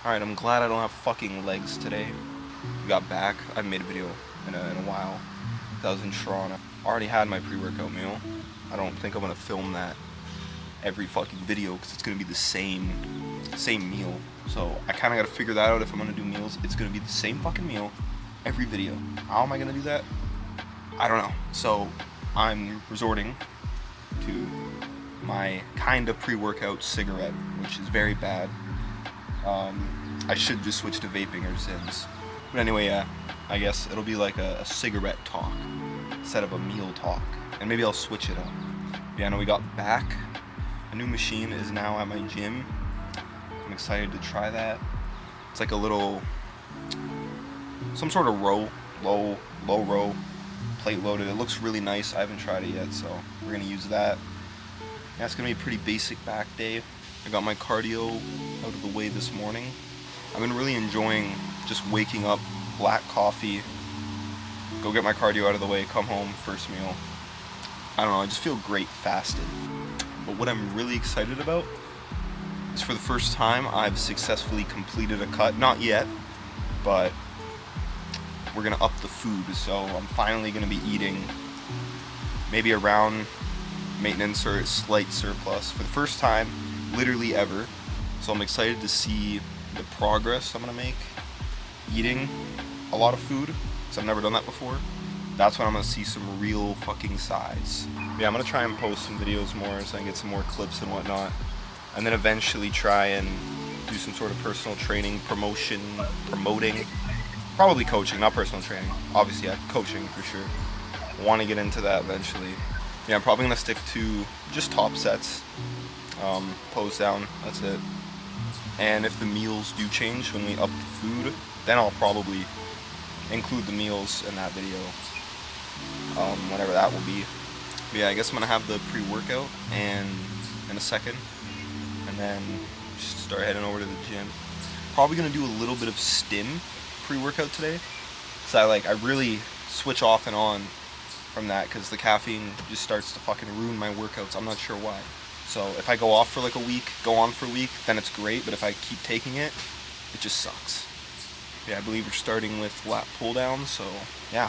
Alright, I'm glad I don't have fucking legs today. We got back. I haven't made a video in a while. I was in Toronto. I already had my pre-workout meal. I don't think I'm gonna film that every fucking video because it's gonna be the same meal. So I kinda gotta figure that out if I'm gonna do meals. It's gonna be the same fucking meal every video. How am I gonna do that? I don't know. So I'm resorting to my kind of pre-workout cigarette, which is very bad. I should just switch to vaping or Zins. But anyway, yeah, I guess it'll be like a cigarette talk instead of a meal talk. And maybe I'll switch it up. Yeah, I know we got back. A new machine is now at my gym. I'm excited to try that. It's like a little, some sort of low row, plate loaded. It looks really nice. I haven't tried it yet, so we're gonna use that. Yeah, it's gonna be a pretty basic back day. I got my cardio out of the way this morning. I've been really enjoying just waking up, black coffee, go get my cardio out of the way, come home, first meal. I don't know, I just feel great fasted. But what I'm really excited about is for the first time I've successfully completed a cut. Not yet, but we're gonna up the food. So I'm finally gonna be eating maybe around maintenance or slight surplus for the first time literally ever. So I'm excited to see the progress I'm gonna make eating a lot of food, because I've never done that before. That's when I'm gonna see some real fucking size. Yeah, I'm gonna try and post some videos more so I can get some more clips and whatnot, and then eventually try and do some sort of personal training, promoting, probably coaching, not personal training. Obviously, yeah, coaching for sure. Want to get into that eventually. Yeah, I'm probably gonna stick to just top sets, pose down, that's it. And if the meals do change when we up the food, then I'll probably include the meals in that video, whenever that will be. But yeah, I guess I'm gonna have the pre-workout and in a second, and then just start heading over to the gym. Probably gonna do a little bit of stim pre-workout today, so I really switch off and on from that because the caffeine just starts to fucking ruin my workouts. I'm not sure why. So if I go off for like a week, go on for a week, then it's great. But if I keep taking it, it just sucks. Yeah, I believe we're starting with lat pull down. So yeah.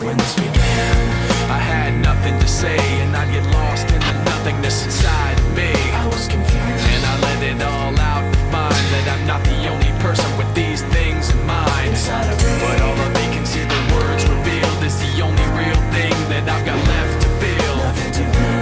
When this began, I had nothing to say, and I'd get lost in the nothingness inside of me. I was confused, and I let it all out to find that I'm not the only person with these things in mind. But all of vacancy, the words revealed, is the only real thing that I've got left to feel.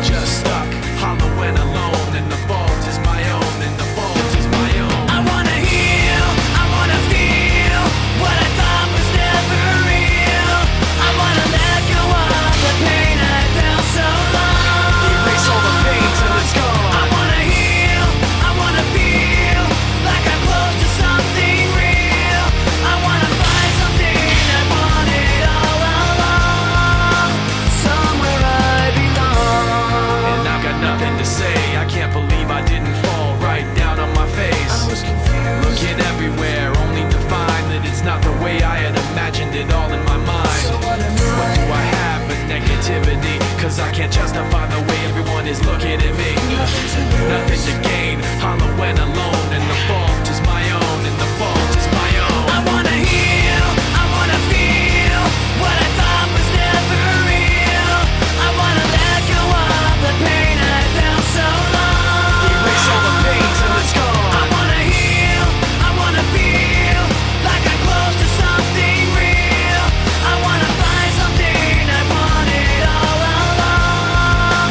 Just stuck, hollow and alone, and the fault is my own, and the fault is my own. I wanna heal, I wanna feel what I thought was never real. I wanna let go of the pain I felt so long. Erase all the pain till it's gone. I wanna heal, I wanna feel like I'm close to something real. I wanna find something I wanted all along, somewhere I belong. And I've got nothing to say, I can't believe I didn't fall right down on my face. I was confused, looking everywhere only to find that it's not the way I had imagined it all in my mind. So what do I have but negativity? Cause I can't justify the way everyone is looking at me. Nothing to gain, hollow and alone, and the fault is my own, and the fault is my own. I wanna heal, I wanna feel what I thought was never real. I wanna let go of the pain I felt so long. Erase all the pain till it's gone. I wanna heal, I wanna feel like I'm close to something real. I wanna find something I wanted all along,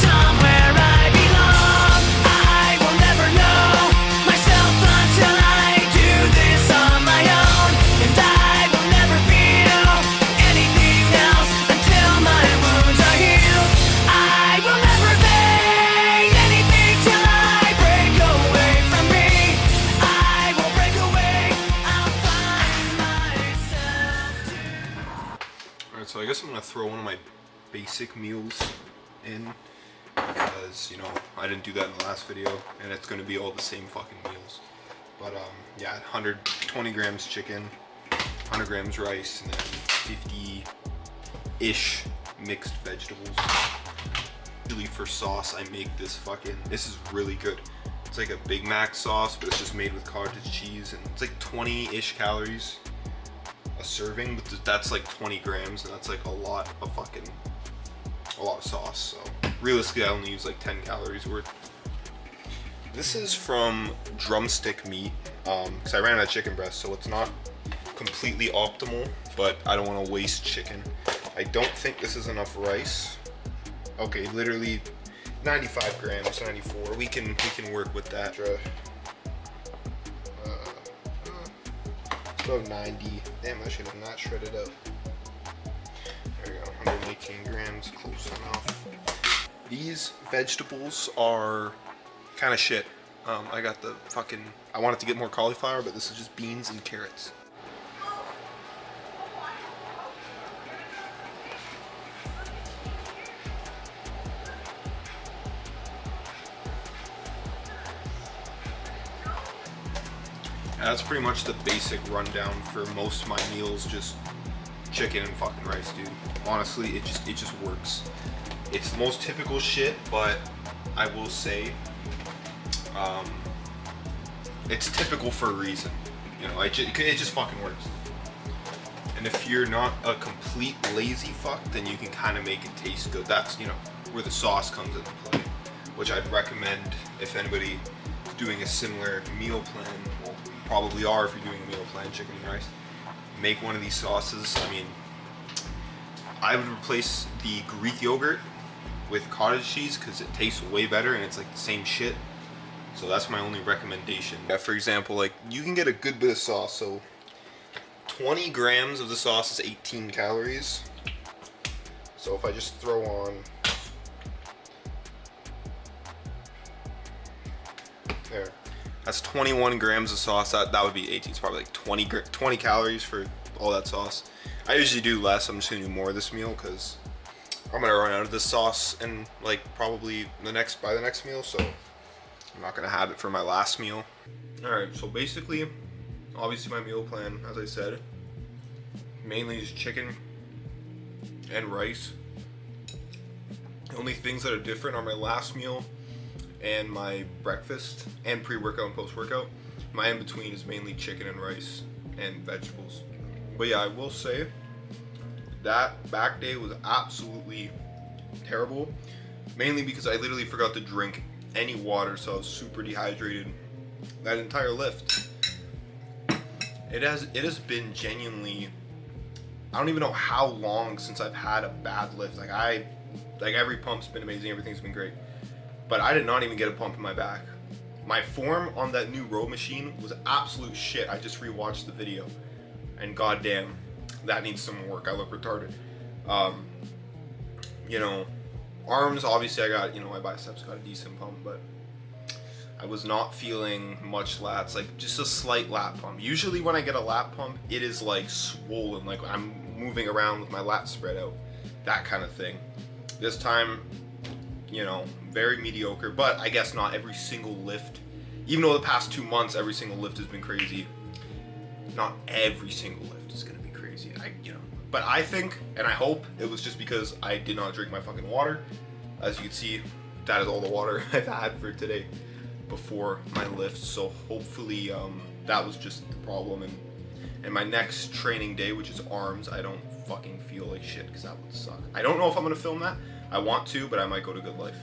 somewhere I belong. I will never know Alright, so I guess I'm gonna throw one of my basic meals in because, you know, I didn't do that in the last video and it's gonna be all the same fucking meals. But yeah, 120 grams chicken, 100 grams rice, and then 50-ish mixed vegetables. Usually for sauce, I make this is really good. It's like a Big Mac sauce, but it's just made with cottage cheese, and it's like 20-ish calories a serving, but that's like 20 grams, and that's like a lot of sauce. So realistically, I only use like 10 calories worth. This is from drumstick meat, because I ran out of chicken breast, so it's not completely optimal, but I don't want to waste chicken. I don't think this is enough rice. Okay, literally 95 grams, 94. We can work with that. About 90. Damn, I should have not shredded up. There we go, 118 grams, close enough. These vegetables are kind of shit. I got the I wanted to get more cauliflower, but this is just beans and carrots. That's pretty much the basic rundown for most of my meals, just chicken and fucking rice, dude. Honestly, it just works. It's the most typical shit, but I will say, it's typical for a reason. You know, it just fucking works. And if you're not a complete lazy fuck, then you can kind of make it taste good. That's, you know, where the sauce comes into play, which I'd recommend if anybody is doing a similar meal plan. Well, probably are if you're doing a meal plan, chicken and rice. Make one of these sauces. I mean, I would replace the Greek yogurt with cottage cheese because it tastes way better and it's like the same shit. So that's my only recommendation. Yeah, for example, like you can get a good bit of sauce. So 20 grams of the sauce is 18 calories. So if I just throw on, there, that's 21 grams of sauce. That would be 18. It's probably like 20 calories for all that sauce. I usually do less. I'm just gonna do more of this meal because I'm gonna run out of this sauce and like probably by the next meal. So I'm not gonna have it for my last meal. All right. So basically, obviously my meal plan, as I said, mainly is chicken and rice. The only things that are different are my last meal and my breakfast and pre-workout and post-workout. My in-between is mainly chicken and rice and vegetables. But yeah, I will say that back day was absolutely terrible, mainly because I literally forgot to drink any water, so I was super dehydrated that entire lift. It has been genuinely, I don't even know how long since I've had a bad lift. Like every pump's been amazing, everything's been great. But I did not even get a pump in my back. My form on that new row machine was absolute shit. I just rewatched the video, and goddamn, that needs some work. I look retarded. You know, arms, obviously my biceps got a decent pump, but I was not feeling much lats, like just a slight lat pump. Usually when I get a lat pump, it is like swollen, like I'm moving around with my lats spread out, that kind of thing. This time, you know, very mediocre, but I guess not every single lift. Even though the past 2 months, every single lift has been crazy. Not every single lift is gonna be crazy, But I think, and I hope, it was just because I did not drink my fucking water. As you can see, that is all the water I've had for today before my lift. So hopefully that was just the problem. And my next training day, which is arms, I don't fucking feel like shit because that would suck. I don't know if I'm gonna film that. I want to, but I might go to Good Life.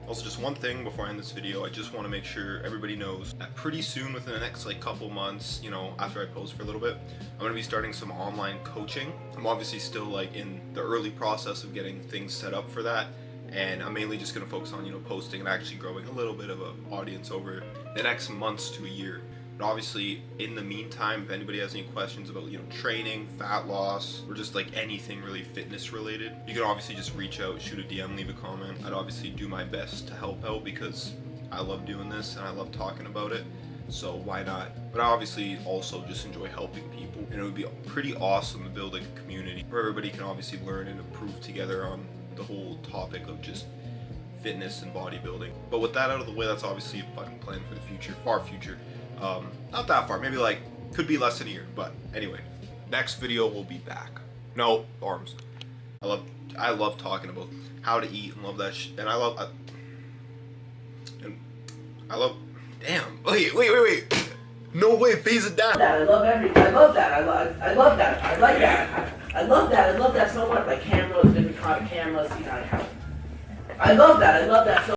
Also, just one thing before I end this video, I just want to make sure everybody knows that pretty soon, within the next like couple months, you know, after I post for a little bit, I'm going to be starting some online coaching. I'm obviously still like in the early process of getting things set up for that, and I'm mainly just going to focus on, you know, posting and actually growing a little bit of an audience over the next months to a year. But obviously, in the meantime, if anybody has any questions about, you know, training, fat loss, or just like anything really fitness related, you can obviously just reach out, shoot a DM, leave a comment. I'd obviously do my best to help out because I love doing this and I love talking about it. so why not? But I obviously also just enjoy helping people, and it would be pretty awesome to build like a community where everybody can obviously learn and improve together on the whole topic of just fitness and bodybuilding. But with that out of the way, that's obviously a fucking plan for the future, far future. Not that far, maybe like, could be less than a year, but anyway, next video will be back. No, arms. I love talking about how to eat and love that shit, and I love, damn, wait. No way, phase it down. I love everything. I love that. I love that. I like that. I love that. I love that so much. Like cameras, different kind of cameras. You know, I love that. I love that so